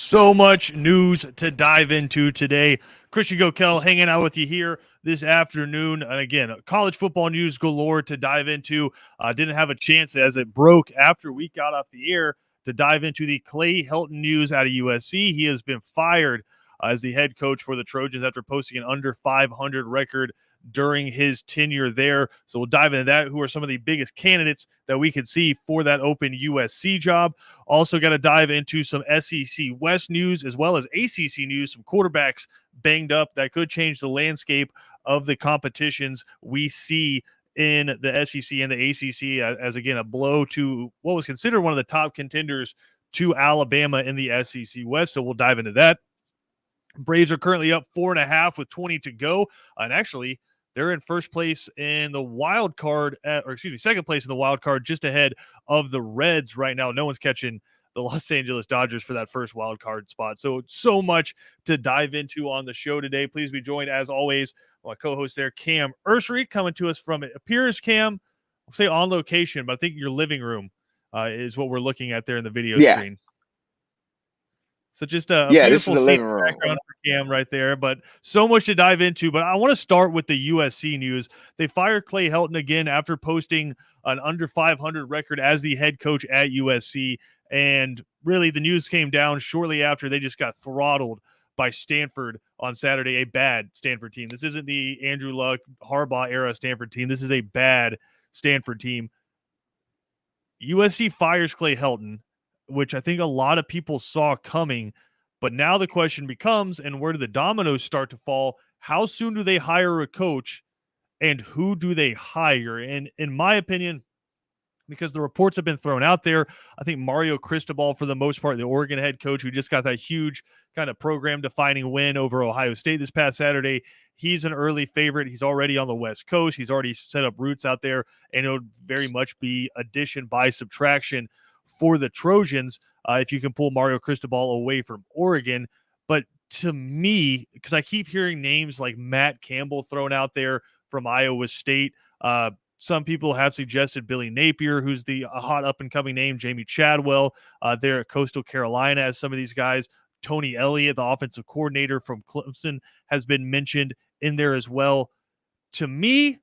So much news to dive into today. Christian Gokel hanging out with you here this afternoon. And again, college football news galore to dive into. Didn't have a chance as it broke after we got off the air to dive into the Clay Helton news out of USC. He has been fired as the head coach for the Trojans after posting an under 500 record during his tenure there. So we'll dive into that. Who are some of the biggest candidates that we could see for that open USC job? Also got to dive into some SEC West news as well as ACC news, some quarterbacks banged up that could change the landscape of the competitions we see in the SEC and the ACC as again, a blow to what was considered one of the top contenders to Alabama in the SEC West. So we'll dive into that. Braves are currently up 4.5 with 20 to go. And actually, they're in first place in the wild card, second place in the wild card, just ahead of the Reds right now. No one's catching the Los Angeles Dodgers for that first wild card spot. So much to dive into on the show today. Please be joined, as always, my co-host there, Cam Ursery, coming to us from, it appears, Cam, I'll say on location, but I think your living room is what we're looking at there in the video screen. So just a beautiful background for Cam right there, but so much to dive into. But I want to start with the USC news. They fired Clay Helton again after posting an under 500 record as the head coach at USC. And really the news came down shortly after they just got throttled by Stanford on Saturday, a bad Stanford team. This isn't the Andrew Luck, Harbaugh era Stanford team. This is a bad Stanford team. USC fires Clay Helton, which I think a lot of people saw coming. But now the question becomes, and where do the dominoes start to fall? How soon do they hire a coach, and who do they hire? And in my opinion, because the reports have been thrown out there, I think Mario Cristobal, for the most part, the Oregon head coach who just got that huge kind of program-defining win over Ohio State this past Saturday, he's an early favorite. He's already on the West Coast. He's already set up roots out there, and it would very much be addition by subtraction for the Trojans if you can pull Mario Cristobal away from Oregon. But to me, because I keep hearing names like Matt Campbell thrown out there from Iowa State, some people have suggested Billy Napier, who's the hot up-and-coming name, Jamie Chadwell there at Coastal Carolina, as some of these guys. Tony Elliott, the offensive coordinator from Clemson, has been mentioned in there as well. To me,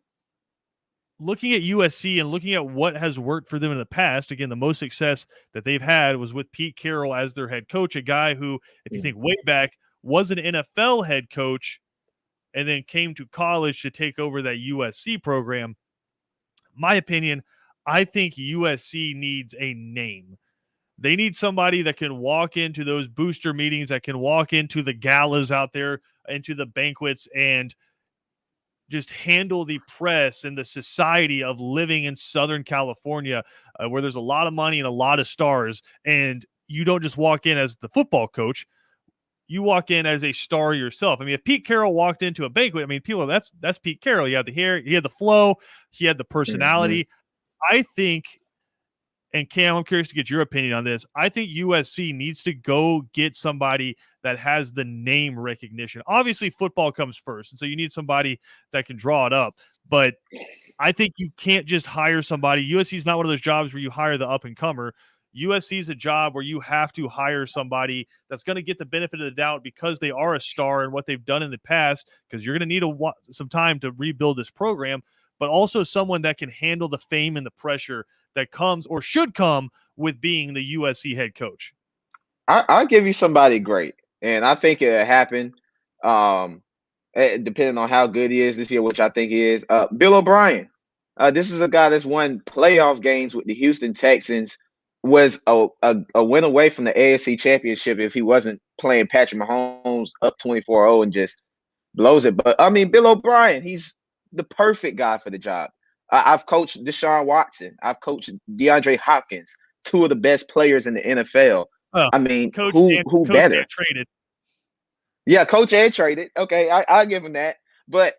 looking at USC and looking at what has worked for them in the past, again, the most success that they've had was with Pete Carroll as their head coach, a guy who, if you think way back, was an NFL head coach and then came to college to take over that USC program. My opinion, I think USC needs a name. They need somebody that can walk into those booster meetings, that can walk into the galas out there, into the banquets, and just handle the press and the society of living in Southern California, where there's a lot of money and a lot of stars. And you don't just walk in as the football coach. You walk in as a star yourself. I mean, if Pete Carroll walked into a banquet, I mean, people, that's Pete Carroll. He had the hair, he had the flow, he had the personality. Mm-hmm. I think, and Cam, I'm curious to get your opinion on this. I think USC needs to go get somebody that has the name recognition. Obviously, football comes first, and so you need somebody that can draw it up. But I think you can't just hire somebody. USC is not one of those jobs where you hire the up-and-comer. USC is a job where you have to hire somebody that's going to get the benefit of the doubt because they are a star and what they've done in the past, because you're going to need some time to rebuild this program, but also someone that can handle the fame and the pressure that comes or should come with being the USC head coach. I'll give you somebody great, and I think it'll happen depending on how good he is this year, which I think he is. Bill O'Brien. This is a guy that's won playoff games with the Houston Texans, was a win away from the AFC Championship if he wasn't playing Patrick Mahomes up 24-0 and just blows it. But, I mean, Bill O'Brien, he's the perfect guy for the job. I've coached Deshaun Watson. I've coached DeAndre Hopkins, two of the best players in the NFL. I mean, who better? Traded. Yeah, Coach Ed traded. Okay, I'll give him that. But,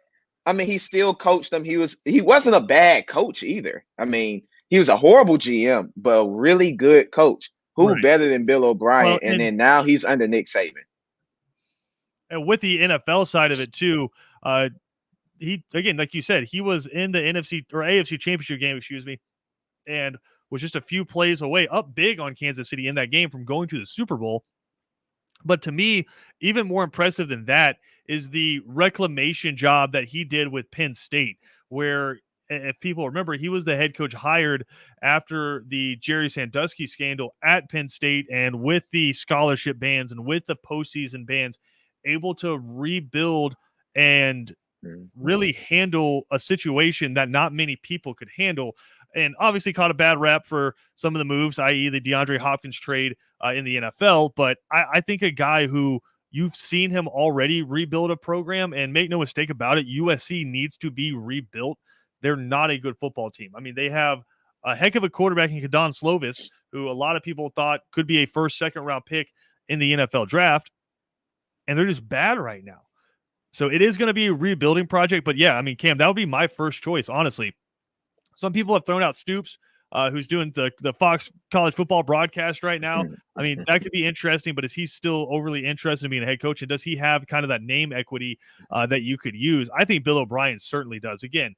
I mean, he still coached them. He wasn't a bad coach either. I mean, he was a horrible GM, but a really good coach. Who better than Bill O'Brien? Well, and then now he's under Nick Saban. And with the NFL side of it, too, he, again, like you said, he was in the AFC Championship game, and was just a few plays away, up big on Kansas City in that game from going to the Super Bowl. But to me, even more impressive than that is the reclamation job that he did with Penn State, where if people remember, he was the head coach hired after the Jerry Sandusky scandal at Penn State, and with the scholarship bans and with the postseason bans, able to rebuild and really handle a situation that not many people could handle. And obviously caught a bad rap for some of the moves, i.e., the DeAndre Hopkins trade in the NFL. But I think a guy who you've seen him already rebuild a program, and make no mistake about it, USC needs to be rebuilt. They're not a good football team. I mean, they have a heck of a quarterback in Kadon Slovis, who a lot of people thought could be a first, second round pick in the NFL draft, and they're just bad right now. So it is going to be a rebuilding project. But yeah, I mean, Cam, that would be my first choice, honestly. Some people have thrown out Stoops, who's doing the Fox college football broadcast right now. I mean, that could be interesting, but is he still overly interested in being a head coach? And does he have kind of that name equity that you could use? I think Bill O'Brien certainly does. Again,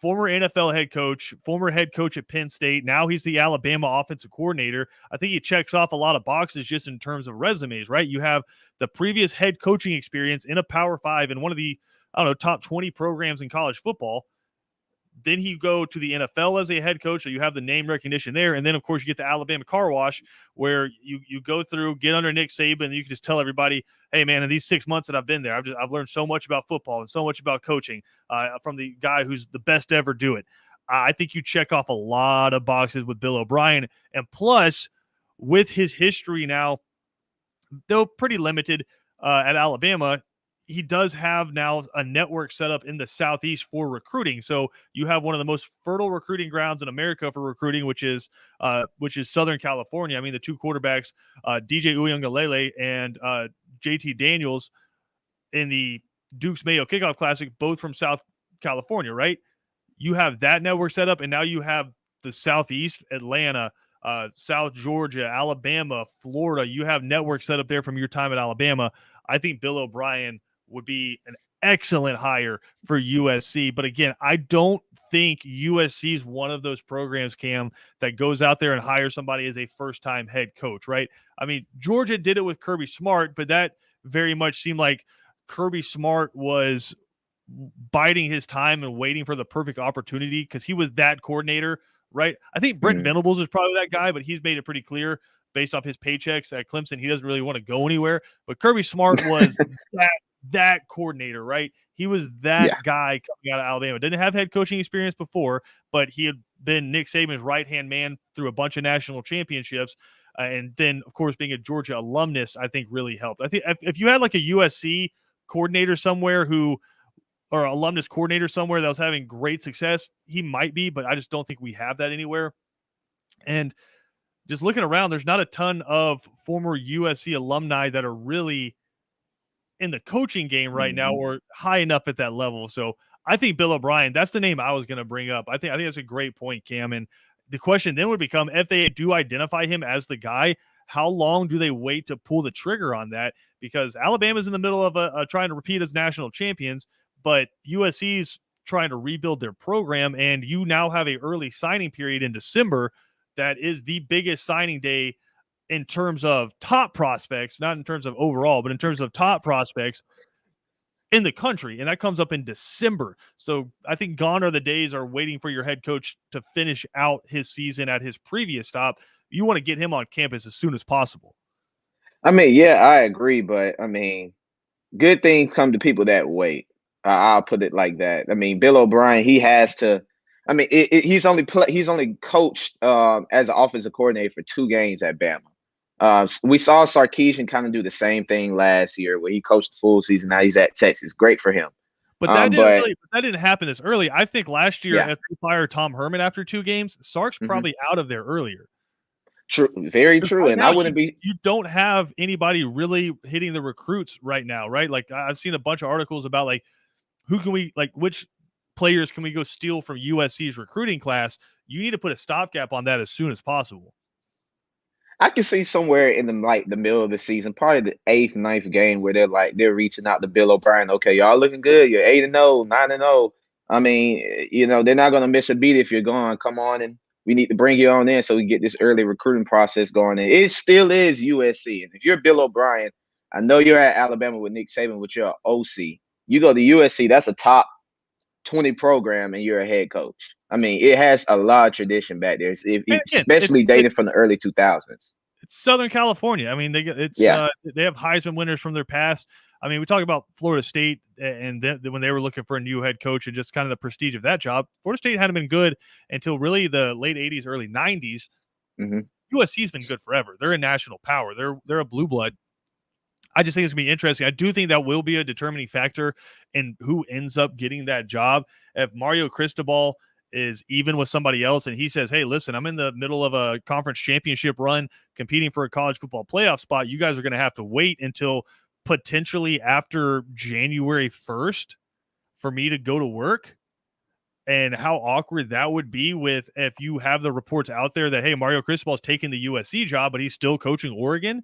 former NFL head coach, former head coach at Penn State. Now he's the Alabama offensive coordinator. I think he checks off a lot of boxes just in terms of resumes, right? You have the previous head coaching experience in a Power 5 in one of the, I don't know, top 20 programs in college football. Then you go to the NFL as a head coach, so you have the name recognition there. And then, of course, you get the Alabama car wash where you go through, get under Nick Saban, and you can just tell everybody, hey, man, in these 6 months that I've been there, I've learned so much about football and so much about coaching from the guy who's the best to ever do it. I think you check off a lot of boxes with Bill O'Brien. And plus, with his history now, though pretty limited at Alabama, he does have now a network set up in the Southeast for recruiting. So you have one of the most fertile recruiting grounds in America for recruiting, which is Southern California. I mean, the two quarterbacks, DJ Uiagalelei and JT Daniels in the Duke's Mayo Kickoff Classic, both from South California, right? You have that network set up, and now you have the Southeast, Atlanta, South Georgia, Alabama, Florida. You have networks set up there from your time at Alabama. I think Bill O'Brien would be an excellent hire for USC. But again, I don't think USC is one of those programs, Cam, that goes out there and hires somebody as a first-time head coach, right? I mean, Georgia did it with Kirby Smart, but that very much seemed like Kirby Smart was biding his time and waiting for the perfect opportunity because he was that coordinator, right? I think Brent Venables is probably that guy, but he's made it pretty clear based off his paychecks at Clemson, he doesn't really want to go anywhere. But Kirby Smart was that coordinator, right? He was that guy coming out of Alabama. Didn't have head coaching experience before, but he had been Nick Saban's right-hand man through a bunch of national championships. And then, of course, being a Georgia alumnus, I think really helped. I think if you had like a USC coordinator somewhere or alumnus coordinator somewhere that was having great success, he might be, but I just don't think we have that anywhere. And just looking around, there's not a ton of former USC alumni that are really in the coaching game right now or high enough at that level. So I think Bill O'Brien, that's the name I was going to bring up. I think that's a great point, Cam. And the question then would become, if they do identify him as the guy, how long do they wait to pull the trigger on that? Because Alabama's in the middle of trying to repeat as national champions, but USC's trying to rebuild their program, and you now have a early signing period in December that is the biggest signing day in terms of top prospects, not in terms of overall, but in terms of top prospects in the country. And that comes up in December. So I think gone are the days are waiting for your head coach to finish out his season at his previous stop. You want to get him on campus as soon as possible. I mean, yeah, I agree. But I mean, good things come to people that wait. I'll put it like that. I mean, Bill O'Brien, he has to. I mean, he's only coached as an offensive coordinator for 2 games at Bama. We saw Sarkisian kind of do the same thing last year where he coached the full season. Now he's at Texas. Great for him. But that didn't happen this early. I think last year, if they fired Tom Herman after 2 games, Sark's probably out of there earlier. True, very true. Right and now, I wouldn't be. You don't have anybody really hitting the recruits right now, right? Like I've seen a bunch of articles about like which players can we go steal from USC's recruiting class? You need to put a stopgap on that as soon as possible. I can see somewhere in the middle of the season, probably the 8th, 9th game, where they're reaching out to Bill O'Brien. Okay, y'all looking good. You're 8-0, 9-0. I mean, they're not going to miss a beat if you're going. Come on, and we need to bring you on in so we get this early recruiting process going. And it still is USC, and if you're Bill O'Brien, I know you're at Alabama with Nick Saban, but you're an OC. You go to USC, that's a top 20 program, and you're a head coach. I mean, it has a lot of tradition back there, And again, especially dated from the early 2000s. it's Southern California. I mean, Yeah. they have Heisman winners from their past. I mean, we talk about Florida State and when they were looking for a new head coach and just kind of the prestige of that job. Florida State hadn't been good until really the late 80s, early 90s. Mm-hmm. USC's been good forever. They're a national power. They're a blue blood. I just think it's going to be interesting. I do think that will be a determining factor in who ends up getting that job. If Mario Cristobal is even with somebody else and he says, hey, listen, I'm in the middle of a conference championship run competing for a college football playoff spot. You guys are going to have to wait until potentially after January 1st for me to go to work. And how awkward that would be with if you have the reports out there that, hey, Mario Cristobal is taking the USC job, but he's still coaching Oregon.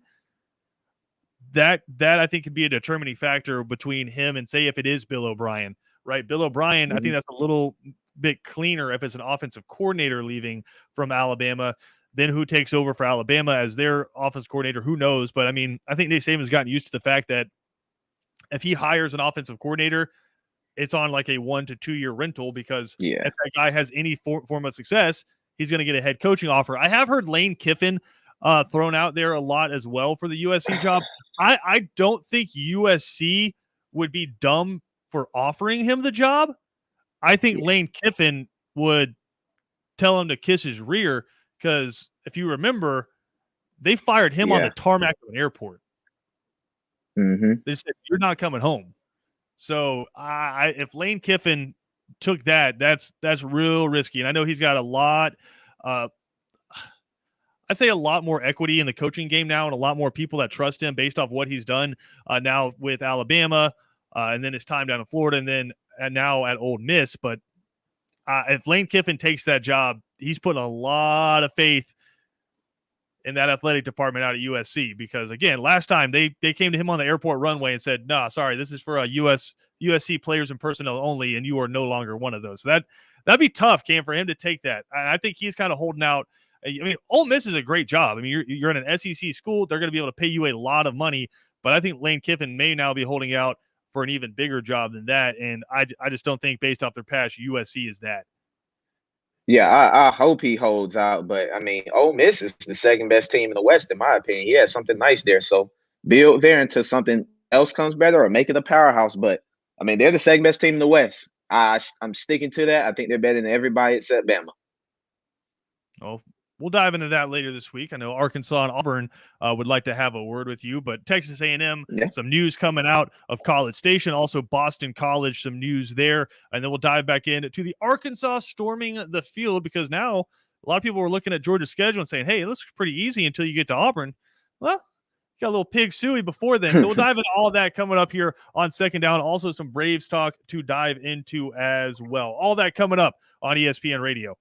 That I think could be a determining factor between him and, say, if it is Bill O'Brien, right? Bill O'Brien, I think that's a little bit cleaner if it's an offensive coordinator leaving from Alabama. Then who takes over for Alabama as their offensive coordinator? Who knows? But I mean, I think Nick Saban's gotten used to the fact that if he hires an offensive coordinator, it's on like a 1 to 2 year rental, because if that guy has any form of success, he's going to get a head coaching offer. I have heard Lane Kiffin thrown out there a lot as well for the USC job. I don't think USC would be dumb for offering him the job. I think Lane Kiffin would tell him to kiss his rear, because if you remember, they fired him on the tarmac of an airport. Mm-hmm. They said, you're not coming home. So if Lane Kiffin took that, that's real risky. And I know he's got a lot, I'd say a lot more equity in the coaching game now, and a lot more people that trust him based off what he's done now with Alabama, and then his time down in Florida, and now at Ole Miss. But if Lane Kiffin takes that job, he's putting a lot of faith in that athletic department out at USC, because again, last time they came to him on the airport runway and said, "No, sorry, this is for USC players and personnel only, and you are no longer one of those." So that'd be tough, Cam, for him to take that. I think he's kind of holding out. I mean, Ole Miss is a great job. I mean, you're in an SEC school; they're going to be able to pay you a lot of money. But I think Lane Kiffin may now be holding out for an even bigger job than that, and I just don't think, based off their past, USC is that. Yeah, I hope he holds out. But I mean, Ole Miss is the second best team in the West, in my opinion. He has something nice there. So build there until something else comes better, or make it a powerhouse. But I mean, they're the second best team in the West. I'm sticking to that. I think they're better than everybody except Bama. Oh, we'll dive into that later this week. I know Arkansas and Auburn would like to have a word with you, but Texas A&M, some news coming out of College Station, also Boston College, some news there, and then we'll dive back into the Arkansas storming the field, because now a lot of people were looking at Georgia's schedule and saying, hey, it looks pretty easy until you get to Auburn. Well, got a little pig suey before then. So we'll dive into all that coming up here on Second Down. Also some Braves talk to dive into as well. All that coming up on ESPN Radio.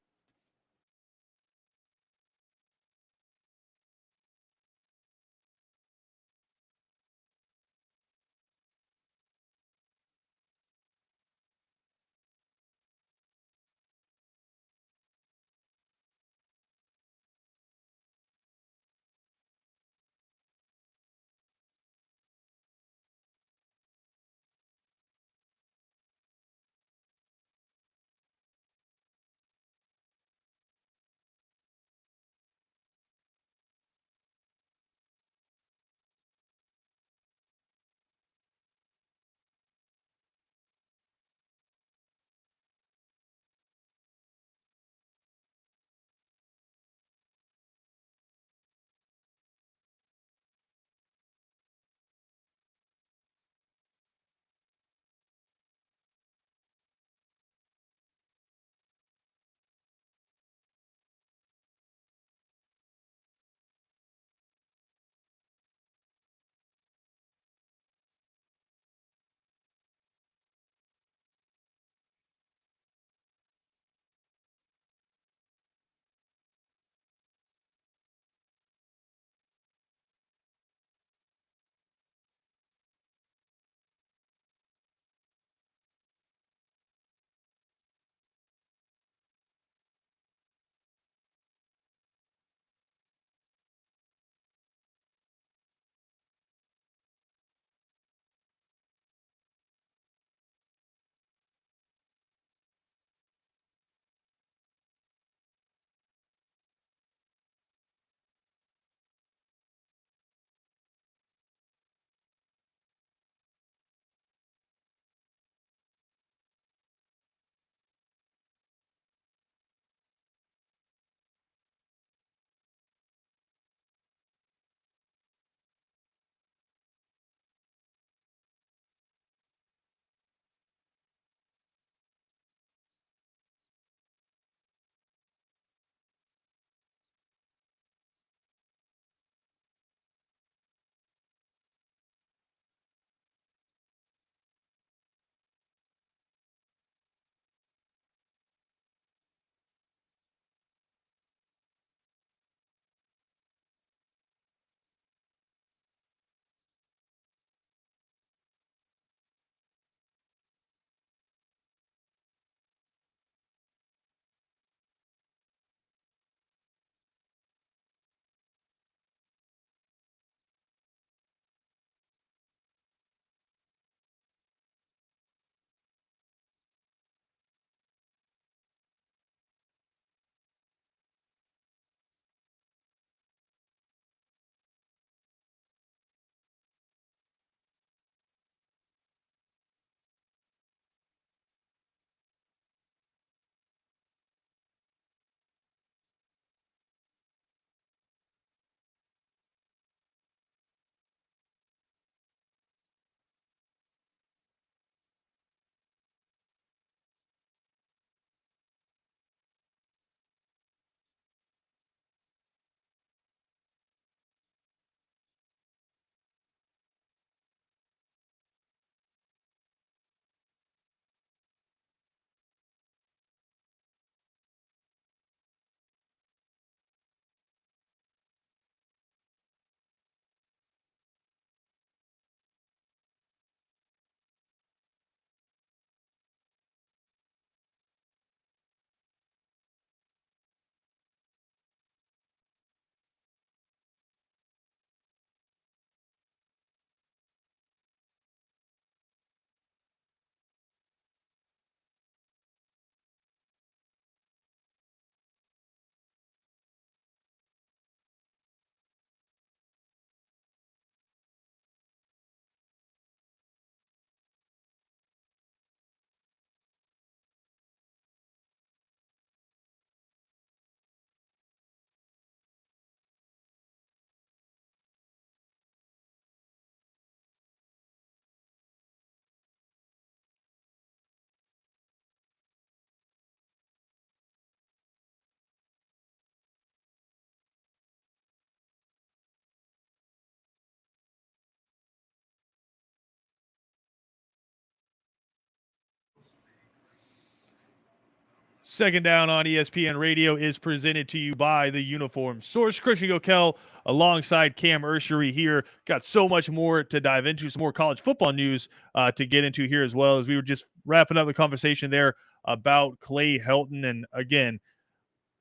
Second Down on ESPN Radio is presented to you by the Uniform Source. Christian Gokel alongside Cam Urshery here. Got so much more to dive into, some more college football news to get into here as well, as we were just wrapping up the conversation there about Clay Helton. And again,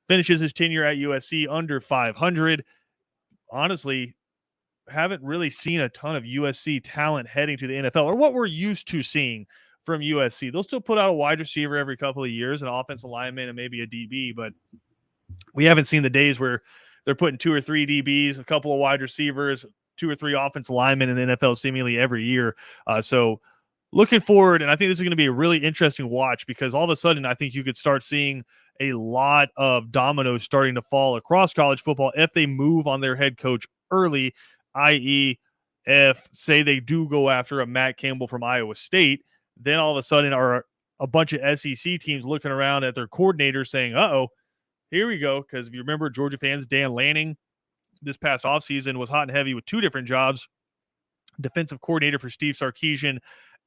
finishes his tenure at USC under 500. Honestly, haven't really seen a ton of USC talent heading to the NFL, or what we're used to seeing from USC. They'll still put out a wide receiver every couple of years, an offensive lineman, and maybe a DB, but we haven't seen the days where they're putting 2 or 3 DBs, a couple of wide receivers, 2 or 3 offensive linemen in the NFL seemingly every year. So looking forward, and I think this is going to be a really interesting watch, because all of a sudden I think you could start seeing a lot of dominoes starting to fall across college football if they move on their head coach early, i.e., if, say, they do go after a Matt Campbell from Iowa State, then all of a sudden are a bunch of SEC teams looking around at their coordinators saying, uh-oh, here we go. Because if you remember, Georgia fans, Dan Lanning this past offseason was hot and heavy with 2 different jobs, defensive coordinator for Steve Sarkisian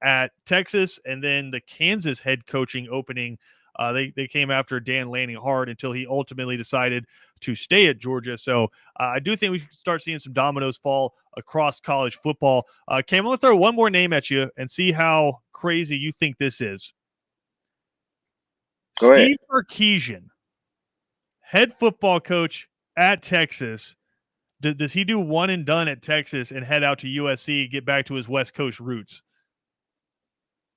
at Texas, and then the Kansas head coaching opening. They came after Dan Lanning hard until he ultimately decided to stay at Georgia. So I do think we can start seeing some dominoes fall across college football. Cam, I'm going to throw one more name at you and see how crazy you think this is. Go ahead. Steve Sarkisian, head football coach at Texas. Does he do one and done at Texas and head out to USC, get back to his West Coast roots?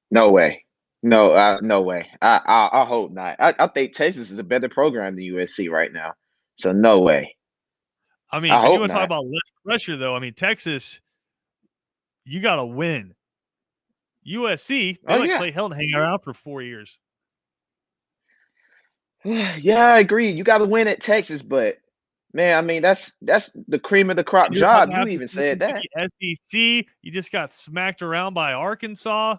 No way. No, no way. I hope not. I think Texas is a better program than USC right now. So no way. I mean, I if you hope want to talk not. about less pressure, though, I mean, Texas, you got to win. USC, they Oh let yeah. Clay Helton hang around for 4 years. Yeah, I agree. You got to win at Texas, but man, I mean that's the cream of the crop You're about job. to You have to even slip said into that. the SEC. You just got smacked around by Arkansas.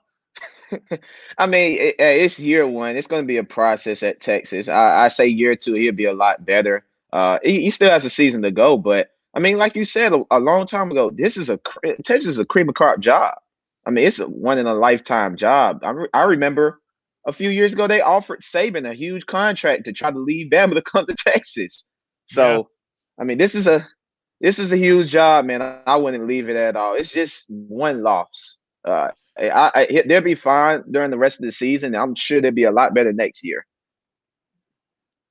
I mean, it's year one. It's going to be a process at Texas. I say year 2, he'll be a lot better. He still has a season to go, but I mean, like you said a long time ago, Texas is a cream of crop job. I mean, it's a one in a lifetime job. I remember a few years ago they offered Saban a huge contract to try to leave Bama to come to Texas. Yeah. So, I mean, this is a huge job, man. I wouldn't leave it at all. It's just one loss. They'll be fine during the rest of the season. I'm sure they'll be a lot better next year.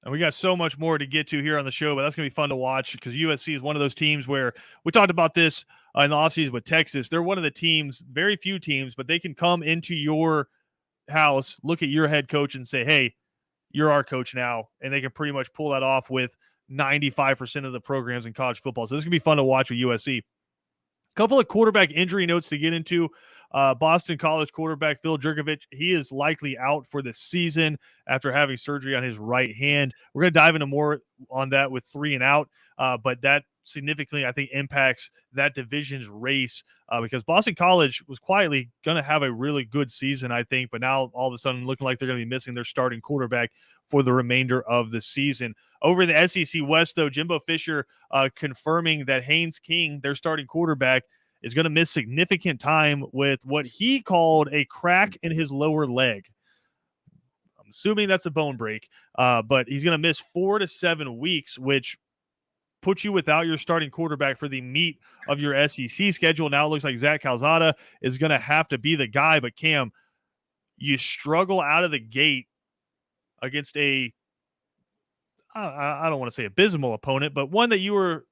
And we got so much more to get to here on the show, but that's going to be fun to watch, because USC is one of those teams where we talked about this in the offseason with Texas. They're one of the teams, very few teams, but they can come into your house, look at your head coach and say, hey, you're our coach now. And they can pretty much pull that off with 95% of the programs in college football. So this is going to be fun to watch with USC. Couple of quarterback injury notes to get into. Boston College quarterback Phil Jurkovec, he is likely out for the season after having surgery on his right hand. We're going to dive into more on that with 3 and out, but that significantly, I think, impacts that division's race, because Boston College was quietly going to have a really good season, I think, but now all of a sudden looking like they're going to be missing their starting quarterback for the remainder of the season. Over in the SEC West, though, Jimbo Fisher confirming that Haynes King, their starting quarterback, is going to miss significant time with what he called a crack in his lower leg. I'm assuming that's a bone break, but he's going to miss 4 to 7 weeks, which puts you without your starting quarterback for the meat of your SEC schedule. Now it looks like Zach Calzada is going to have to be the guy, but Cam, you struggle out of the gate against I don't want to say abysmal opponent, but one that you were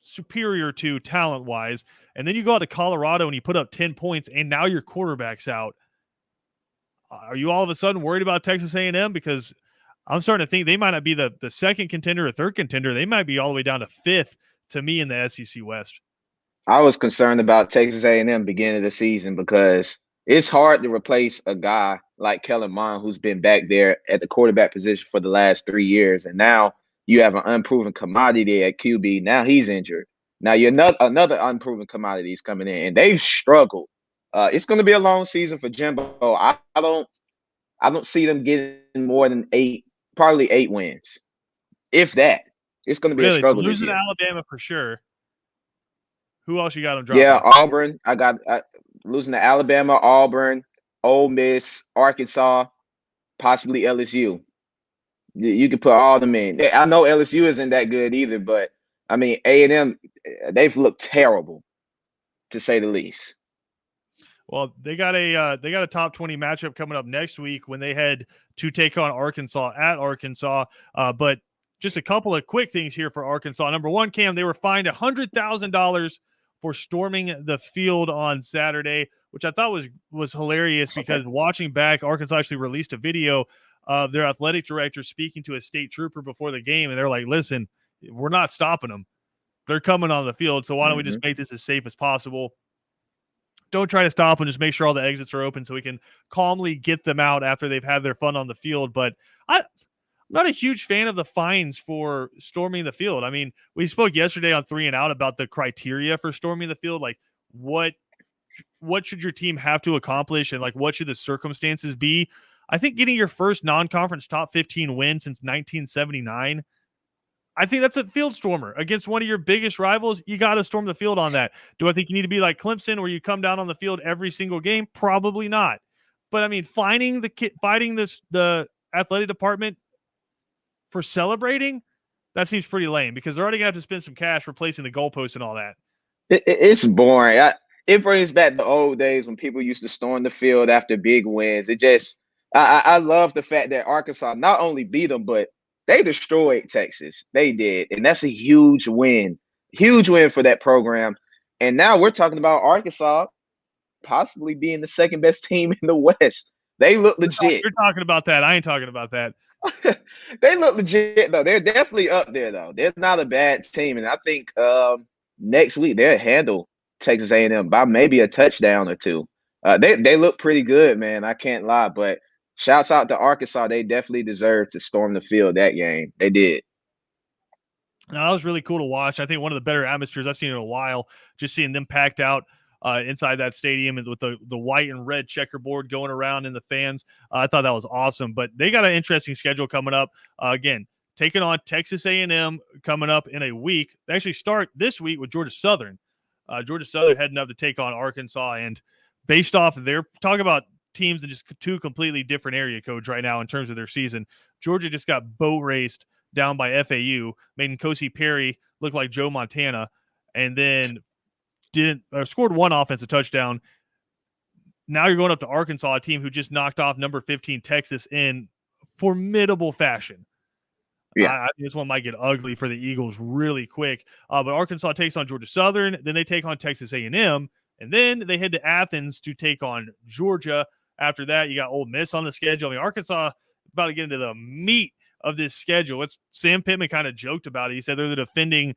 superior to talent-wise, and then you go out to Colorado and you put up 10 points, and now your quarterback's out. Are you all of a sudden worried about Texas A&M? Because I'm starting to think they might not be the second contender or third contender. They might be all the way down to 5th to me in the SEC West. I was concerned about Texas A&M beginning of the season because it's hard to replace a guy like Kellen Mond, who's been back there at the quarterback position for the last 3 years, and now you have an unproven commodity at QB. Now he's injured. Now you're another unproven commodity is coming in, and they've struggled. It's going to be a long season for Jimbo. I don't see them getting more than 8, probably 8 wins, if that. It's going to be a Really? So struggle this losing to year. Alabama for sure. Who else you got them dropping? Yeah, Auburn. I got losing to Alabama, Auburn, Ole Miss, Arkansas, possibly LSU. You can put all them in. I know LSU isn't that good either, but I mean A&M, they've looked terrible to say the least. Well, they got a top 20 matchup coming up next week when they head to take on Arkansas at Arkansas. But just a couple of quick things here for Arkansas. Number one, Cam, they were fined $100,000 for storming the field on Saturday, which I thought was hilarious because watching back, Arkansas actually released a video of their athletic director speaking to a state trooper before the game, and they're like, "Listen, we're not stopping them. They're coming on the field, so why don't we just make this as safe as possible? Don't try to stop them. Just make sure all the exits are open so we can calmly get them out after they've had their fun on the field." But I'm not a huge fan of the fines for storming the field. I mean, we spoke yesterday on 3 and Out about the criteria for storming the field. Like, what should your team have to accomplish, and like what should the circumstances be? I think getting your first non-conference top 15 win since 1979, I think that's a field stormer against one of your biggest rivals. You got to storm the field on that. Do I think you need to be like Clemson where you come down on the field every single game? Probably not. But I mean, fighting the athletic department for celebrating, that seems pretty lame because they're already going to have to spend some cash replacing the goalposts and all that. It's boring. It brings back the old days when people used to storm the field after big wins. I love the fact that Arkansas not only beat them, but they destroyed Texas. They did. And that's a huge win for that program. And now we're talking about Arkansas possibly being the second best team in the West. They look legit. You're talking about that. I ain't talking about that. They look legit, though. They're definitely up there, though. They're not a bad team. And I think next week they'll handle Texas A&M by maybe a touchdown or two. They look pretty good, man. I can't lie. But shouts out to Arkansas. They definitely deserve to storm the field that game. They did. Now, that was really cool to watch. I think one of the better atmospheres I've seen in a while, just seeing them packed out inside that stadium and with the white and red checkerboard going around in the fans. I thought that was awesome. But they got an interesting schedule coming up. Again, taking on Texas A&M coming up in a week. They actually start this week with Georgia Southern. Georgia Southern heading up to take on Arkansas. And based off of their – talk about teams in just two completely different area codes right now in terms of their season. Georgia just got boat raced down by FAU, made N'Kosi Perry look like Joe Montana, and then scored one offensive touchdown. Now you're going up to Arkansas, a team who just knocked off number 15 Texas in formidable fashion. Yeah, I think this one might get ugly for the Eagles really quick. But Arkansas takes on Georgia Southern, then they take on Texas A&M, and then they head to Athens to take on Georgia. After that, you got Ole Miss on the schedule. I mean, Arkansas about to get into the meat of this schedule. Sam Pittman kind of joked about it. He said they're the defending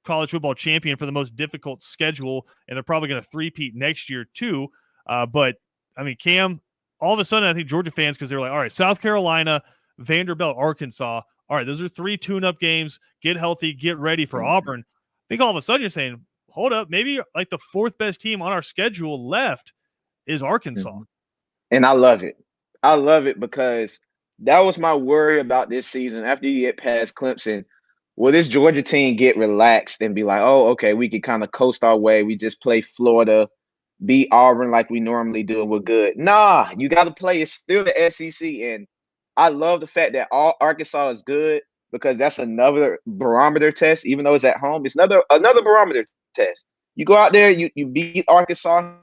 college football champion for the most difficult schedule, and they're probably going to three-peat next year too. But I mean, Cam, all of a sudden, I think Georgia fans, because they're like, all right, South Carolina, Vanderbilt, Arkansas. All right, those are 3 tune-up games. Get healthy, get ready for Auburn. I think all of a sudden you're saying, hold up, maybe like the 4th best team on our schedule left is Arkansas. And I love it. I love it because that was my worry about this season. After you get past Clemson, will this Georgia team get relaxed and be like, oh, okay, we can kind of coast our way. We just play Florida, beat Auburn like we normally do, and we're good. Nah, you got to play. It's still the SEC. And I love the fact that Arkansas is good because that's another barometer test. Even though it's at home, it's another barometer test. You go out there, you beat Arkansas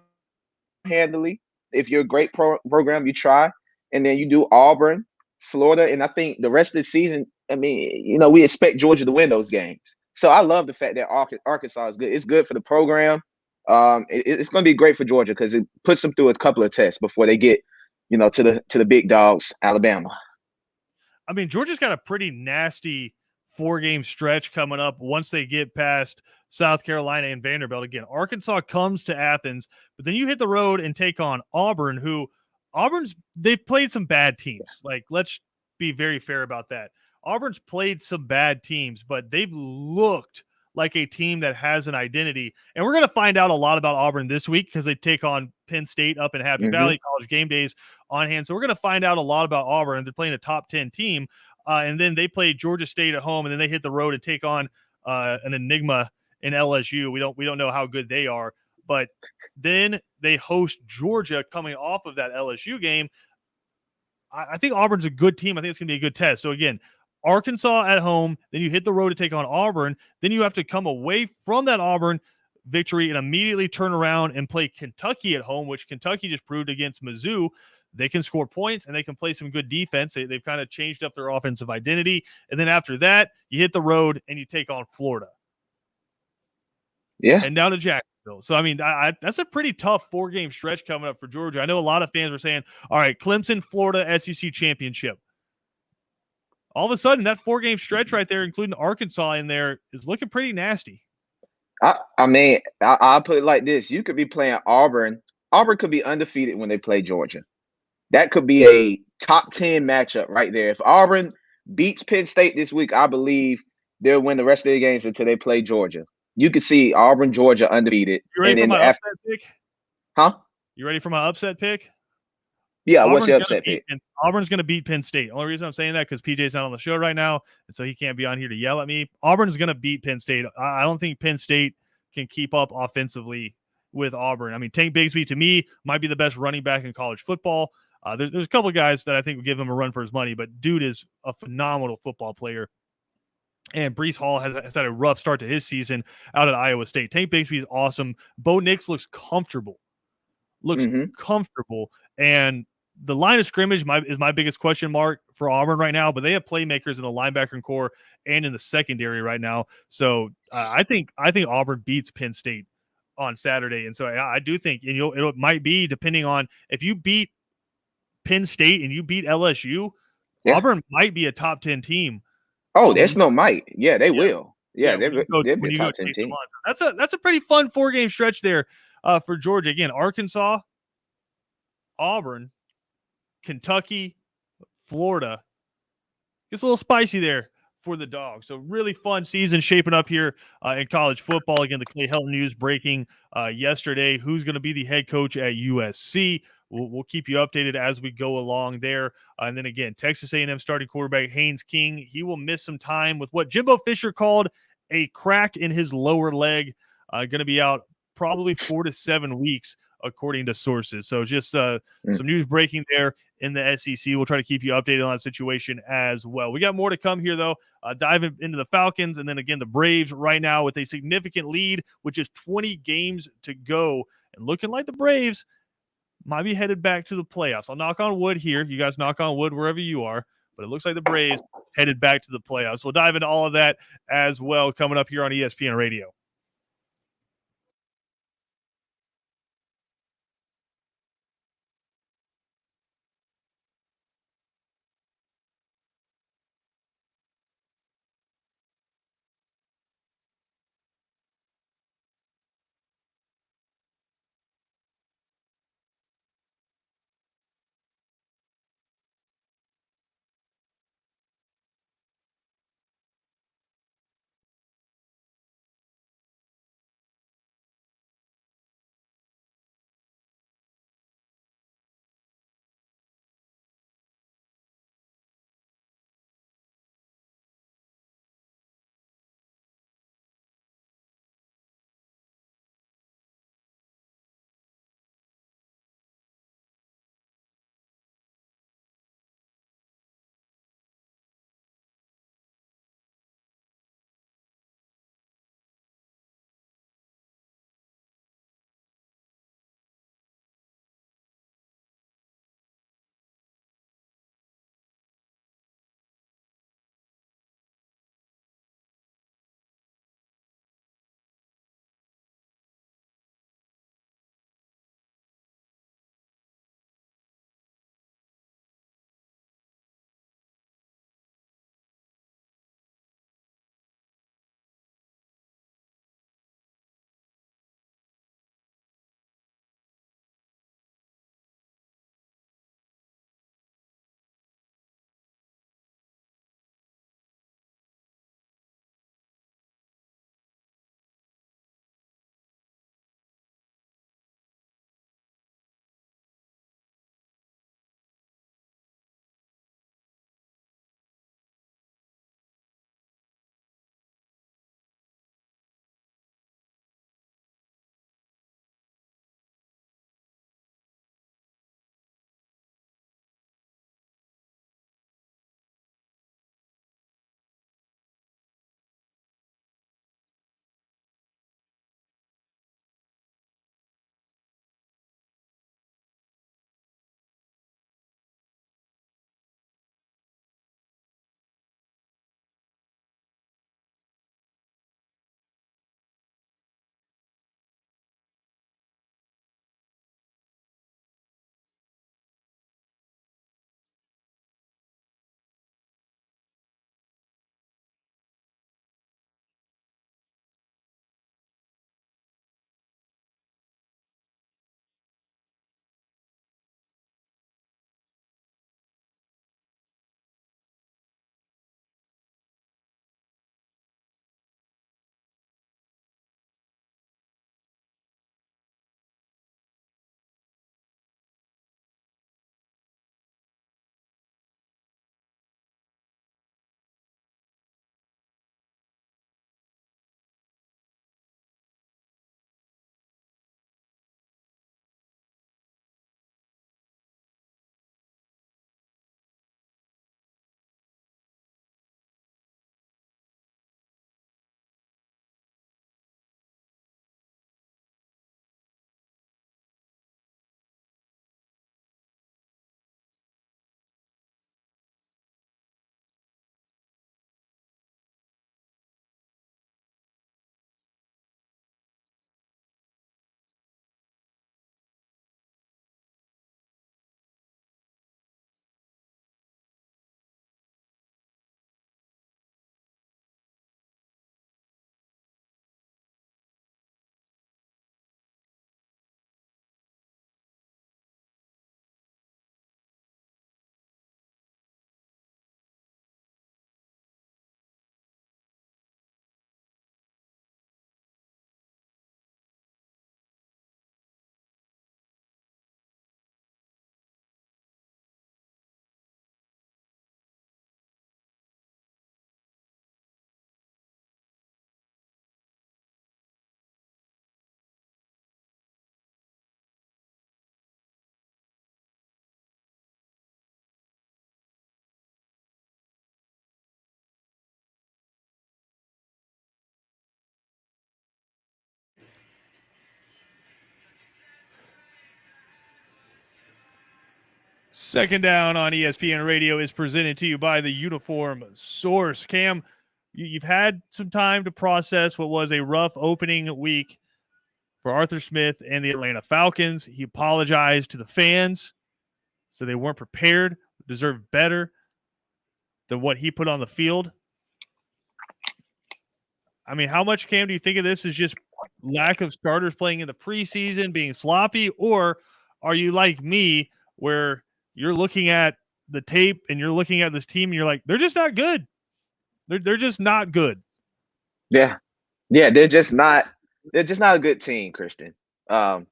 handily. If you're a great program, you try. And then you do Auburn, Florida, and I think the rest of the season, I mean, we expect Georgia to win those games. So I love the fact that Arkansas is good. It's good for the program. It's going to be great for Georgia because it puts them through a couple of tests before they get, to the big dogs, Alabama. I mean, Georgia's got a pretty nasty 4-game stretch coming up once they get past South Carolina and Vanderbilt. Again, Arkansas comes to Athens, but then you hit the road and take on Auburn, they've played some bad teams. Like, let's be very fair about that. Auburn's played some bad teams, but they've looked like a team that has an identity. And we're going to find out a lot about Auburn this week because they take on Penn State up in Happy Valley. College game days on hand. So we're going to find out a lot about Auburn. They're playing a top 10 team. And then they play Georgia State at home, and then they hit the road and take on an enigma in LSU. We don't know how good they are, but then they host Georgia coming off of that LSU game. I think Auburn's a good team. I think it's going to be a good test. So again, Arkansas at home, then you hit the road to take on Auburn. Then you have to come away from that Auburn victory and immediately turn around and play Kentucky at home, which Kentucky just proved against Mizzou. They can score points and they can play some good defense. They've kind of changed up their offensive identity. And then after that, you hit the road and you take on Florida. Yeah. And down to Jacksonville. So, I mean, that's a pretty tough 4-game stretch coming up for Georgia. I know a lot of fans were saying, all right, Clemson, Florida, SEC championship. All of a sudden, that 4-game stretch right there, including Arkansas in there, is looking pretty nasty. I mean, I'll put it like this. You could be playing Auburn. Auburn could be undefeated when they play Georgia. That could be a top 10 matchup right there. If Auburn beats Penn State this week, I believe they'll win the rest of their games until they play Georgia. You could see Auburn, Georgia undefeated. You ready for my upset pick? Huh? You ready for my upset pick? Yeah, what's the upset pick? Auburn's going to beat Penn State. The only reason I'm saying that because PJ's not on the show right now, and so he can't be on here to yell at me. Auburn's going to beat Penn State. I don't think Penn State can keep up offensively with Auburn. I mean, Tank Bigsby, to me, might be the best running back in college football. There's a couple of guys that I think will give him a run for his money, but dude is a phenomenal football player. And Breece Hall has had a rough start to his season out at Iowa State. Tank Bigsby is awesome. Bo Nix looks comfortable. Comfortable. And the line of scrimmage is my biggest question mark for Auburn right now, but they have playmakers in the linebacker core and in the secondary right now. So I think Auburn beats Penn State on Saturday. And so I do think, and it might be depending on if you beat Penn State and you beat LSU, Auburn might be a top 10 team. Oh, there's no might. Yeah, they will. Yeah, they'll be a top 10 team. That's a pretty fun 4-game stretch there for Georgia. Again, Arkansas, Auburn, Kentucky, Florida. Gets a little spicy there for the Dogs. So really fun season shaping up here in college football. Again, the Clay Helton news breaking yesterday. Who's going to be the head coach at USC? We'll keep you updated as we go along there. And then again, Texas A&M starting quarterback Haynes King, he will miss some time with what Jimbo Fisher called a crack in his lower leg. Going to be out probably 4 to 7 weeks, according to sources. So just some news breaking there in the SEC. We'll try to keep you updated on that situation as well. We got more to come here, though. Diving into the Falcons, and then again the Braves right now with a significant lead, which is 20 games to go, and looking like the Braves might be headed back to the playoffs. I'll knock on wood here. You guys knock on wood wherever you are, but it looks like the Braves headed back to the playoffs. We'll dive into all of that as well coming up here on ESPN Radio. Second Down on ESPN Radio is presented to you by the Uniform Source. Cam, you've had some time to process what was a rough opening week for Arthur Smith and the Atlanta Falcons. He apologized to the fans, so they weren't prepared, deserved better than what he put on the field. I mean, how much, Cam, do you think of this as just lack of starters playing in the preseason, being sloppy, or are you like me where you're looking at the tape and you're looking at this team and you're like, they're just not good. They're just not good. Yeah. They're just not a good team, Christian. I've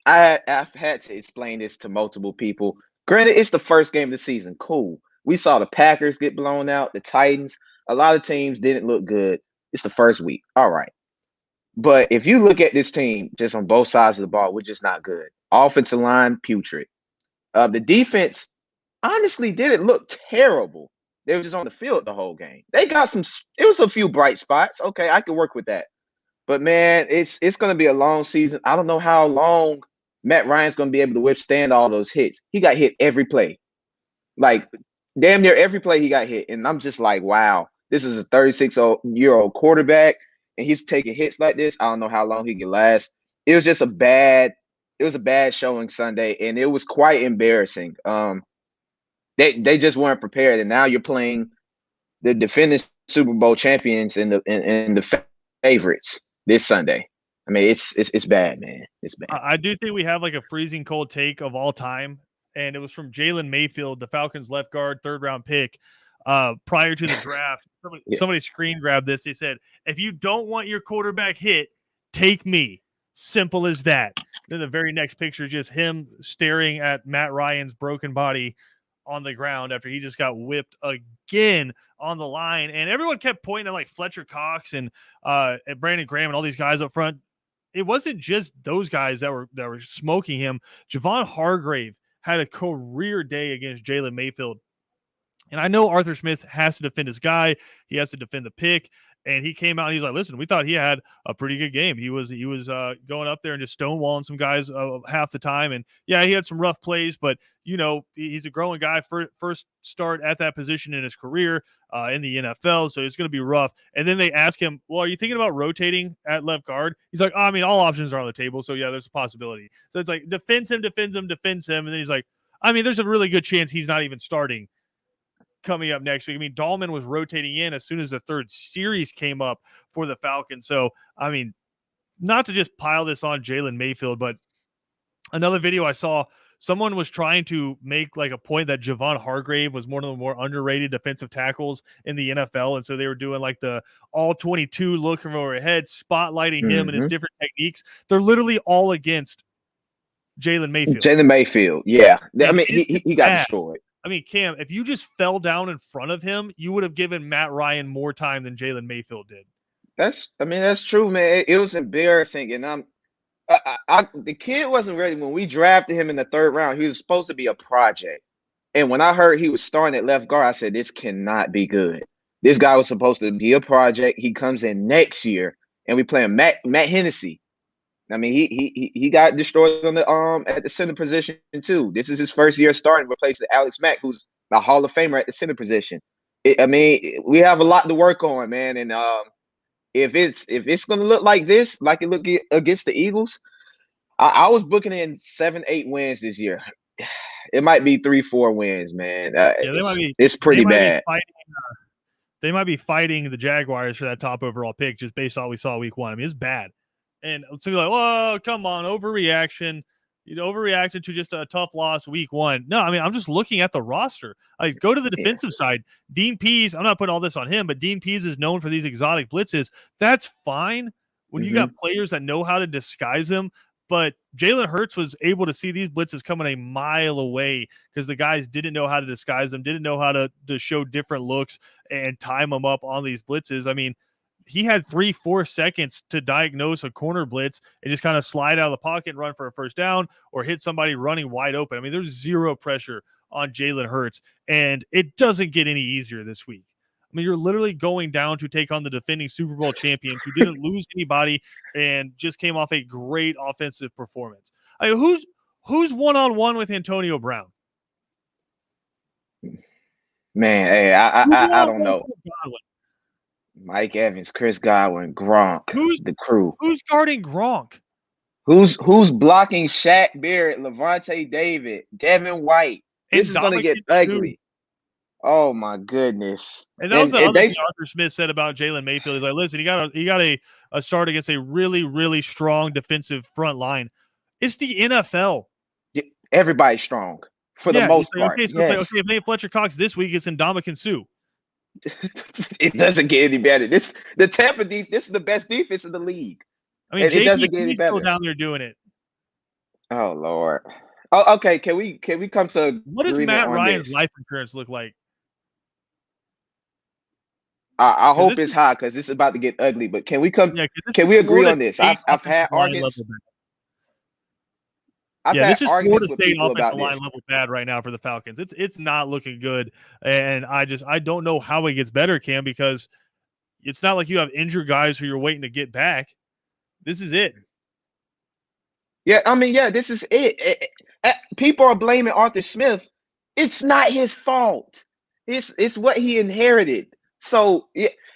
had to explain this to multiple people. Granted, it's the first game of the season. Cool. We saw the Packers get blown out, the Titans. A lot of teams didn't look good. It's the first week. All right. But if you look at this team just on both sides of the ball, we're just not good. Offensive line, putrid. The defense honestly didn't look terrible. They were just on the field the whole game. They got it was a few bright spots. Okay, I can work with that. But man, it's going to be a long season. I don't know how long Matt Ryan's going to be able to withstand all those hits. He got hit every play. Like damn near every play he got hit. And I'm just like, wow, this is a 36-year-old quarterback and he's taking hits like this. I don't know how long he can last. It was just a bad showing Sunday, and it was quite embarrassing. They just weren't prepared, and now you're playing the defending Super Bowl champions and the favorites this Sunday. I mean, it's bad, man. It's bad. I do think we have like a freezing cold take of all time, and it was from Jalen Mayfield, the Falcons left guard, 3rd-round pick. Prior to the draft, somebody screen grabbed this. They said, if you don't want your quarterback hit, take me. Simple as that. Then the very next picture is just him staring at Matt Ryan's broken body on the ground after he just got whipped again on the line. And everyone kept pointing at like Fletcher Cox and Brandon Graham and all these guys up front. It wasn't just those guys that were smoking him. Javon Hargrave had a career day against Jalen Mayfield. And I know Arthur Smith has to defend his guy. He has to defend the pick. And he came out and he's like, listen, we thought he had a pretty good game. He was going up there and just stonewalling some guys half the time. And yeah, he had some rough plays, but you know, he's a growing guy, first start at that position in his career in the NFL. So it's going to be rough. And then they ask him, well, are you thinking about rotating at left guard? He's like, I mean, all options are on the table. So yeah, there's a possibility. So it's like, defends him. And then he's like, I mean, there's a really good chance he's not even starting coming up next week. I mean, Dahlman was rotating in as soon as the 3rd series came up for the Falcons. So, I mean, not to just pile this on Jalen Mayfield, but another video I saw, someone was trying to make like a point that Javon Hargrave was one of the more underrated defensive tackles in the NFL. And so they were doing like the all 22 look from overhead, spotlighting him and his different techniques. They're literally all against Jalen Mayfield. Yeah. I mean, he got destroyed. I mean, Cam, if you just fell down in front of him, you would have given Matt Ryan more time than Jalen Mayfield did. That's true, man. It was embarrassing, and the kid wasn't ready when we drafted him in the 3rd round. He was supposed to be a project, and when I heard he was starting at left guard, I said, "This cannot be good." This guy was supposed to be a project. He comes in next year, and we play Matt Hennessy. I mean, he got destroyed on the at the center position too. This is his first year starting, replacing Alex Mack, who's a Hall of Famer at the center position. I mean, we have a lot to work on, man. And if it's gonna look like this, like it looked against the Eagles, I was booking in 7-8 wins this year. It might be 3-4 wins, man. It's pretty bad. They might be fighting the Jaguars for that top overall pick just based on what we saw week 1. I mean, it's bad. And so you're like, "Whoa, come on, overreaction." You overreacted to just a tough loss week 1. No, I mean, I'm just looking at the roster. I go to the defensive side. Dean Pease, I'm not putting all this on him, but Dean Pease is known for these exotic blitzes. That's fine when you got players that know how to disguise them. But Jalen Hurts was able to see these blitzes coming a mile away because the guys didn't know how to disguise them, didn't know how to show different looks and time them up on these blitzes. I mean, he had 3-4 seconds to diagnose a corner blitz and just kind of slide out of the pocket and run for a first down or hit somebody running wide open. I mean, there's zero pressure on Jalen Hurts, and it doesn't get any easier this week. I mean, you're literally going down to take on the defending Super Bowl champions who didn't lose anybody and just came off a great offensive performance. I mean, who's one-on-one with Antonio Brown? Man, hey, I Who's I, I wrong don't with know. Godwin? Mike Evans, Chris Godwin, Gronk, Who's the crew. who's guarding Gronk? Who's blocking Shaq Barrett, Levante David, Devin White? This And is gonna get Dominican Sue. ugly. Oh my goodness. And that was the And other they thing Arthur Smith said about Jalen Mayfield. He's like, listen, you got a start against a really, really strong defensive front line. It's the NFL. everybody's strong for the Yeah, it's most like, part. okay, so it's like, Yes. okay, if Nate Fletcher Cox this week, it's in Dominican Sue. It doesn't get any better. The Tampa defense, this is the best defense in the league. I mean, And it doesn't get any JPP's still better. down there doing it. Oh Lord. Oh, okay. Can we come to What does agreement Matt on Ryan's this? life insurance look like? I Because hope this it's is high because this is about to get ugly. But can we come? yeah, because this Can is we agree Florida on this? State I've had offensive line arguments. level bad. I've Yeah, had this is arguments Florida with State people offensive about line this. level bad right now for the Falcons. It's not looking good, and I don't know how it gets better, Cam, because it's not like you have injured guys who you're waiting to get back. This is it. Yeah, I mean, yeah, this is it. People are blaming Arthur Smith. It's not his fault. It's what he inherited. So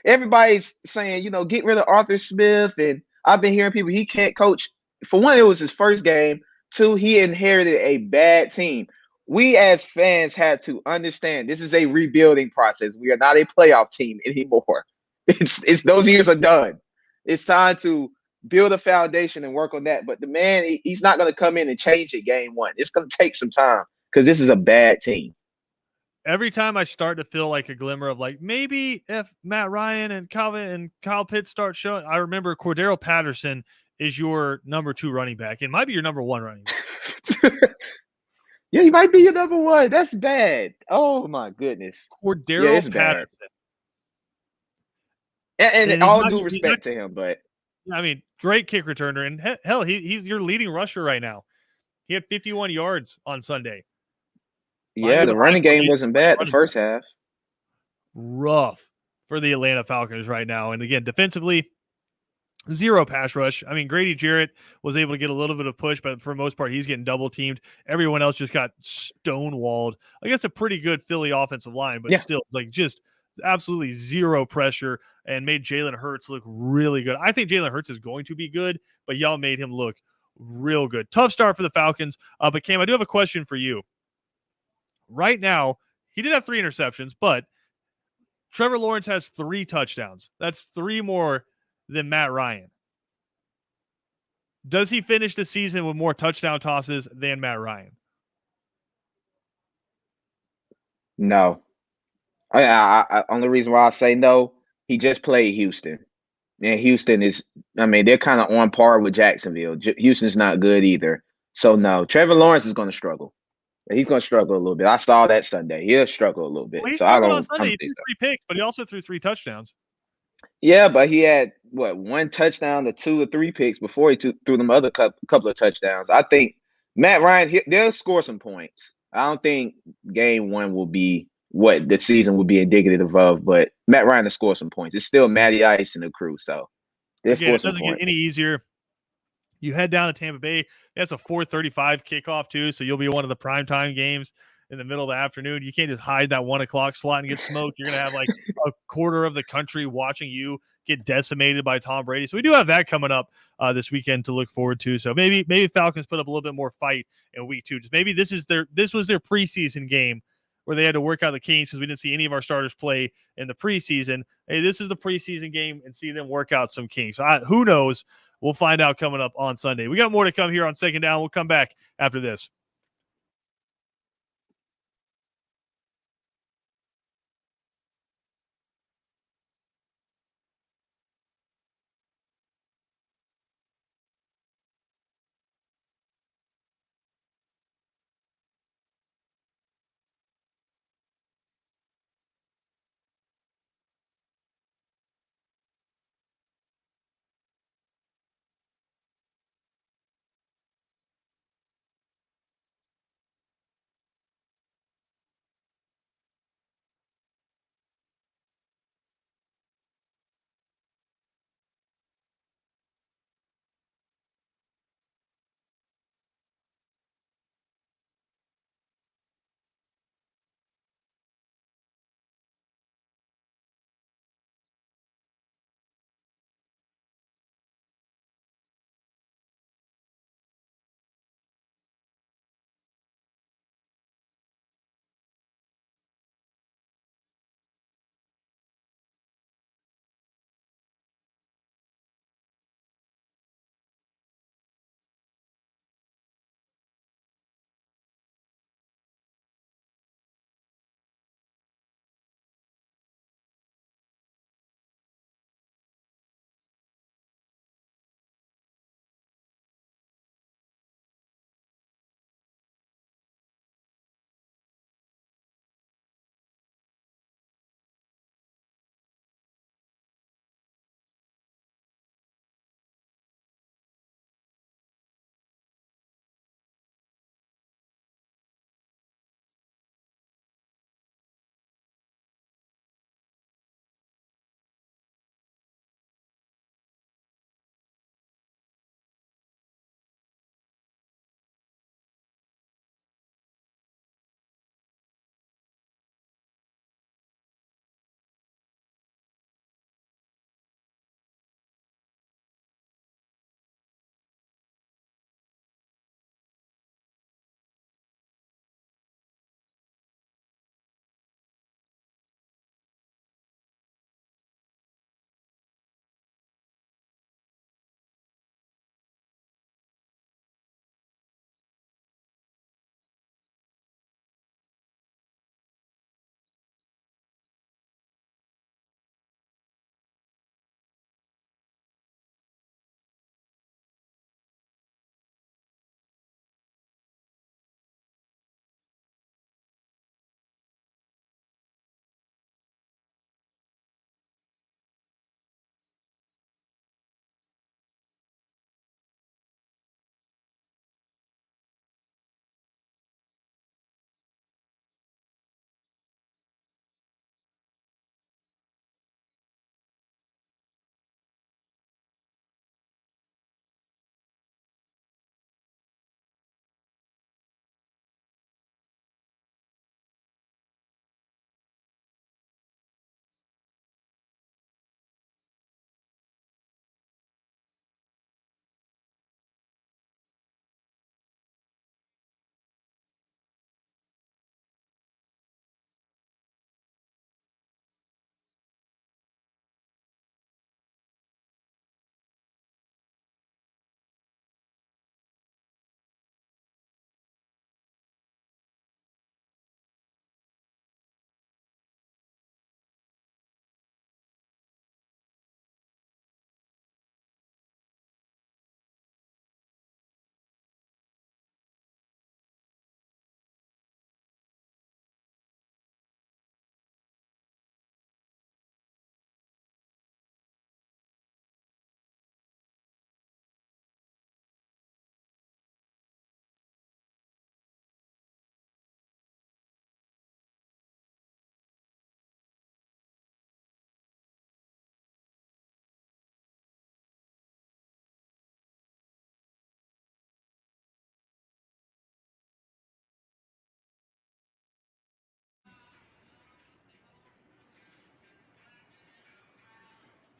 everybody's saying, get rid of Arthur Smith, and I've been hearing people he can't coach. For one, it was his first game. Two, he inherited a bad team. We as fans had to understand this is a rebuilding process. We are not a playoff team anymore. It's those years are done. It's time to build a foundation and work on that. But the man, he's not going to come in and change it game one. It's going to take some time because this is a bad team. Every time I start to feel like a glimmer of like maybe if Matt Ryan and Calvin and Kyle Pitts start showing, I remember Cordero Patterson is your number 2 running back. It might be your number 1 running back. Yeah, he might be your number one. That's bad. Oh my goodness. Yeah, Cordero it's bad. Patterson. And And all due respect to him, but I mean, great kick returner. And hell, he's your leading rusher right now. He had 51 yards on Sunday. yeah, the running game wasn't bad the first half. Rough for the Atlanta Falcons right now. And again, defensively, 0 pass rush. I mean, Grady Jarrett was able to get a little bit of push, but for the most part, he's getting double teamed. Everyone else just got stonewalled. I guess a pretty good Philly offensive line, but still, like just absolutely 0 pressure and made Jalen Hurts look really good. I think Jalen Hurts is going to be good, but y'all made him look real good. Tough start for the Falcons. But Cam, I do have a question for you. Right now, he did have 3 interceptions, but Trevor Lawrence has 3 touchdowns. That's 3 more than Matt Ryan. Does he finish the season with more touchdown tosses than Matt Ryan? No. Only reason why I say no, he just played Houston. And Houston is, I mean, they're kind of on par with Jacksonville. Houston's not good either. So, no, Trevor Lawrence is going to struggle. He's going to struggle a little bit. I saw that Sunday. He'll struggle a little bit. Well, he So, I struggled on don't Sunday. He think threw so. 3 picks, but he also threw 3 touchdowns. Yeah, but he had, 1 touchdown to 2 or 3 picks before he threw them other couple of touchdowns. I think Matt Ryan, they'll score some points. I don't think game 1 will be what the season will be indicative of, but Matt Ryan will score some points. It's still Matty Ice and the crew, so they'll Again, score it some doesn't get points. any easier. You head down to Tampa Bay. That's a 4:35 kickoff too, so you'll be one of the primetime games in the middle of the afternoon. You can't just hide that 1 o'clock slot and get smoked. You're gonna have like a quarter of the country watching you get decimated by Tom Brady. So we do have that coming up this weekend to look forward to. So maybe Falcons put up a little bit more fight in week 2. Just maybe this was their preseason game where they had to work out the kinks because we didn't see any of our starters play in the preseason. Hey, this is the preseason game and see them work out some kinks. Who knows? We'll find out coming up on Sunday. We got more to come here on Second Down. We'll come back after this.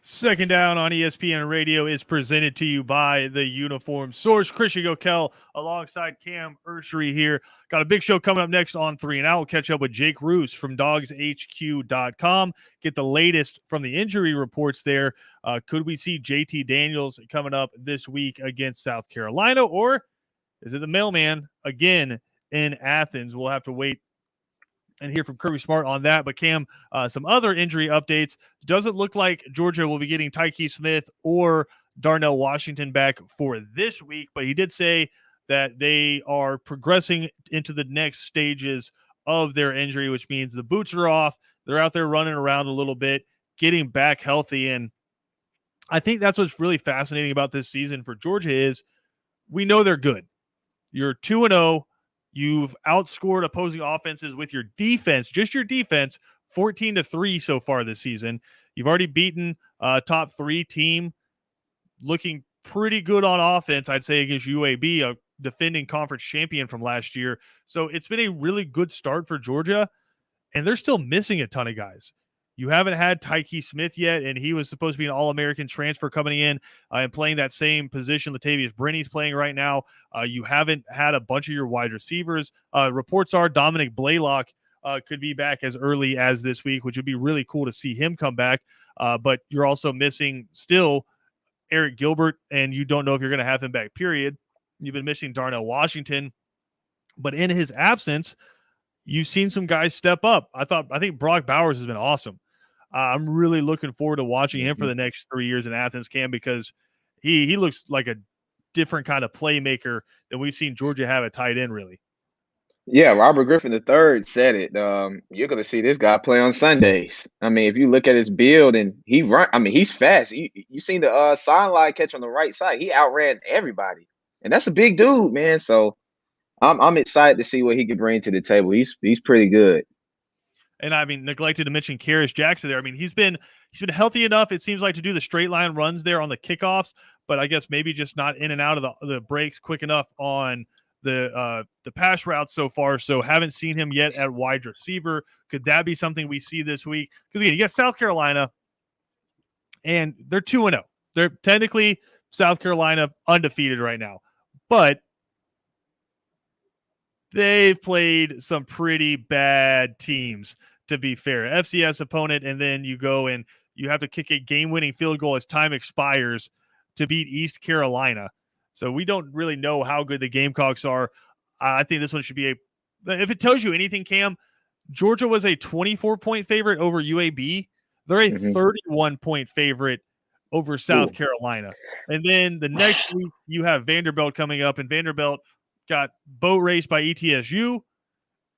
Second Down on ESPN Radio is presented to you by the Uniform Source. Christian Gokel alongside Cam Ursery here. Got a big show coming up next on 3 and Out. We'll catch up with Jake Roos from dogshq.com. Get the latest from the injury reports there. Could we see JT Daniels coming up this week against South Carolina, or is it the mailman again in Athens? We'll have to wait and hear from Kirby Smart on that. But Cam, some other injury updates. Doesn't look like Georgia will be getting Tyke Smith or Darnell Washington back for this week, but he did say that they are progressing into the next stages of their injury, which means the boots are off. They're out there running around a little bit, getting back healthy. And I think that's what's really fascinating about this season for Georgia is we know they're good. You're 2-0. You've outscored opposing offenses with your defense, just your defense, 14-3 so far this season. You've already beaten a top 3 team, looking pretty good on offense, I'd say, against UAB, a defending conference champion from last year. So it's been a really good start for Georgia, and they're still missing a ton of guys. You haven't had Tyke Smith yet, and he was supposed to be an All-American transfer coming in and playing that same position Latavius Brenny's playing right now. You haven't had a bunch of your wide receivers. Reports are Dominic Blaylock could be back as early as this week, which would be really cool to see him come back. But you're also missing still Eric Gilbert, and you don't know if you're going to have him back, period. You've been missing Darnell Washington. But in his absence, you've seen some guys step up. I think Brock Bowers has been awesome. I'm really looking forward to watching him for the next 3 years in Athens, Cam, because he looks like a different kind of playmaker than we've seen Georgia have at tight end, really. Yeah, Robert Griffin III said it. You're going to see this guy play on Sundays. I mean, if you look at his build and he's fast. You seen the sideline catch on the right side. He outran everybody, and that's a big dude, man. So I'm excited to see what he could bring to the table. He's pretty good. And I mean, neglected to mention Karis Jackson there. I mean, he's been healthy enough, it seems like, to do the straight line runs there on the kickoffs, but I guess maybe just not in and out of the breaks quick enough on the pass routes so far. So haven't seen him yet at wide receiver. Could that be something we see this week? Because again, you got South Carolina, and they're 2-0. They're technically South Carolina undefeated right now, but they've played some pretty bad teams, to be fair. FCS opponent, and then you go and you have to kick a game-winning field goal as time expires to beat East Carolina. So we don't really know how good the Gamecocks are. I think this one should be if it tells you anything, Cam, Georgia was a 24-point favorite over UAB. They're a 31-point favorite over South Carolina. And then the next week you have Vanderbilt coming up, and Vanderbilt got boat raced by ETSU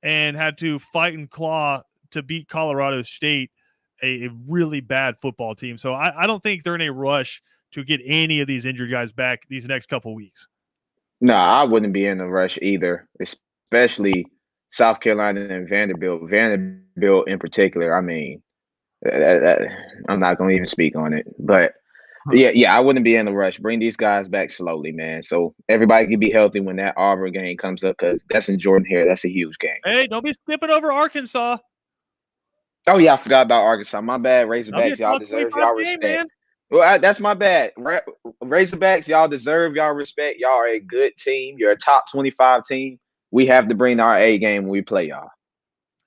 and had to fight and claw to beat Colorado State, a really bad football team. So I don't think they're in a rush to get any of these injured guys back these next couple of weeks. No, I wouldn't be in a rush either, especially South Carolina and Vanderbilt. Vanderbilt in particular, I mean, I'm not going to even speak on it. But, yeah, I wouldn't be in a rush. Bring these guys back slowly, man, so everybody can be healthy when that Auburn game comes up, because that's in Jordan-Hare. That's a huge game. Hey, don't be skipping over Arkansas. Oh, yeah, I forgot about Arkansas. My bad, Razorbacks. Y'all deserve y'all respect. Man. Well, that's my bad. Razorbacks, y'all deserve y'all respect. Y'all are a good team. You're a top 25 team. We have to bring our A game when we play y'all.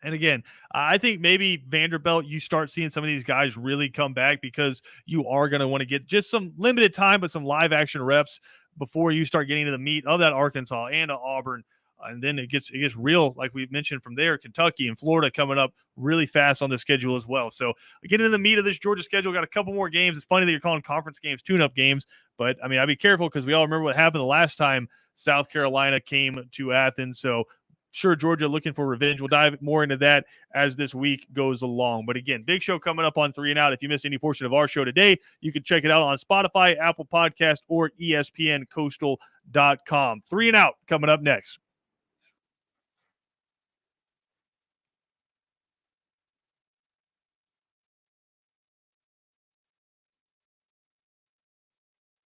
And again, I think maybe Vanderbilt, you start seeing some of these guys really come back, because you are going to want to get just some limited time, but some live action reps before you start getting to the meat of that Arkansas and Auburn. And then it gets real, like we mentioned from there, Kentucky and Florida coming up really fast on the schedule as well. So getting into the meat of this Georgia schedule, got a couple more games. It's funny that you're calling conference games tune-up games, but I mean, I'd be careful, because we all remember what happened the last time South Carolina came to Athens. So sure, Georgia looking for revenge. We'll dive more into that as this week goes along. But again, big show coming up on 3 and Out. If you missed any portion of our show today, you can check it out on Spotify, Apple Podcast, or ESPNCoastal.com. 3 and Out coming up next.